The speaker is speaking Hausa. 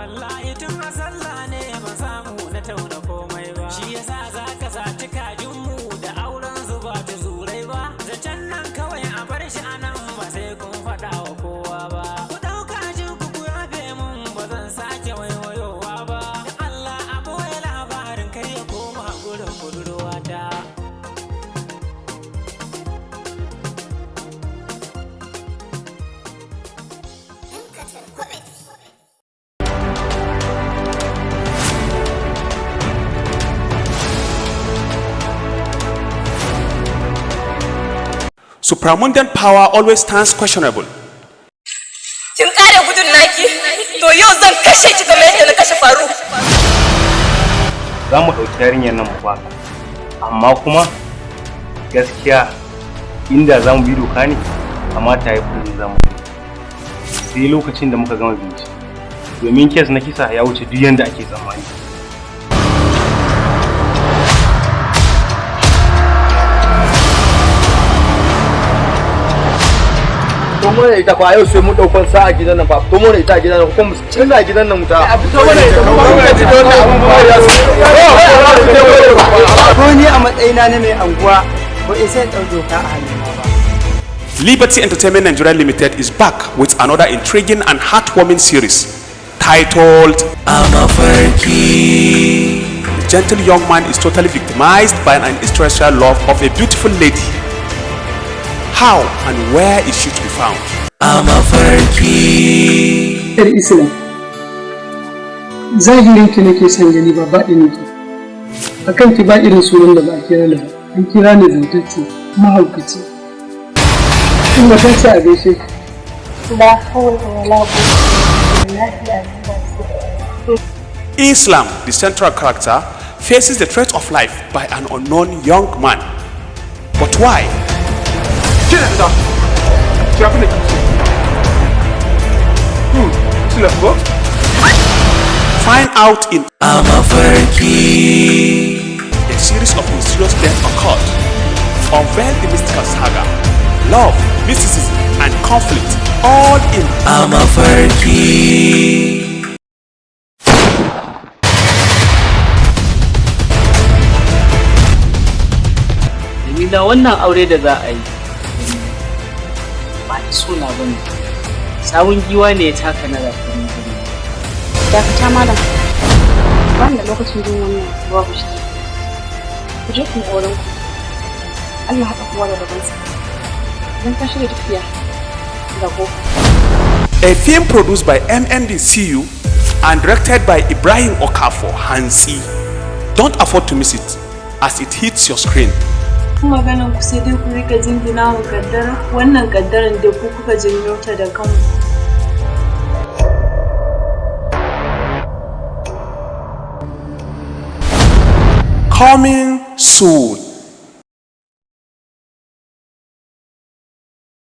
wallahi tun asalla ne ba samu na tauna komai ba shi yasa zaka saci kajin mu da auren zuba ta zurai ba zancen nan kawai a bar shi anan ba sai kun faɗa wa kowa ba ku ɗauka jin ku yafe mun ba zan sake waiwayowa ba da Allah a boye labarin kai ya koma gurin budurwa ta. Supramundan power always stands questionable. Kin kare gudun naki? To yau zan kashe ki kamar yadda na kashe Faru. Za mu ɗauki yarinyar nan mu ba. Amma kuma gaskiya inda za mu bi doka ne kamata ya fi zama. Sai lokacin da muka gama bincike. Domin kes na kisa ya wuce duk yanda ake tsammani. to mu ne ita fa yau sai mu daukon sa a gidan nan fa to mu ne ita a gidan nan kuma canza gidan nan muta a fito mana ita mu ga ji don abun ba ya ko ni a matsayina na mai anguwa ko in sai dau doka a hannuna ba. Liberty Entertainment Nigeria Limited is back with another intriguing and heartwarming series titled Amafarki. The gentle young man is totally victimized by an incestual love of a beautiful lady. How and where is she to be found? Amafarki. Islam. Zahirin ki nake son gani ba baɗin ki. Akan ki ba irin sunan da ba a kira ni ba. An kira ni zantacce, mahaukaci. Kin ga tace a gaishe ki. La hawla wala quwwata illa billah. Islam, the central character, faces the threat of life by an unknown young man. But why? Find out in Amafarki. A series of mysterious deaths occurred. Unveil the mystical saga, love, mysticism, and conflict, all in Amafarki. Da wannan aure da za a yi ba suna ba ne, sawun giwa ne ya taka na rafin gini. Dakata malam, ba da lokacin jin wannan babu shi. Ku je ku auren ku. Allah haɗa kowa da gabansa. Idan ka shirya tafiya ga ko. A film produced by MNDCU and directed by Ibrahim Okafor Hansi. Don't afford to miss it as it hits your screen. Maganan ku sai dai ku rika jingina wa kaddara, wannan kaddaran da ku kuka janyo ta da kanku. Coming soon.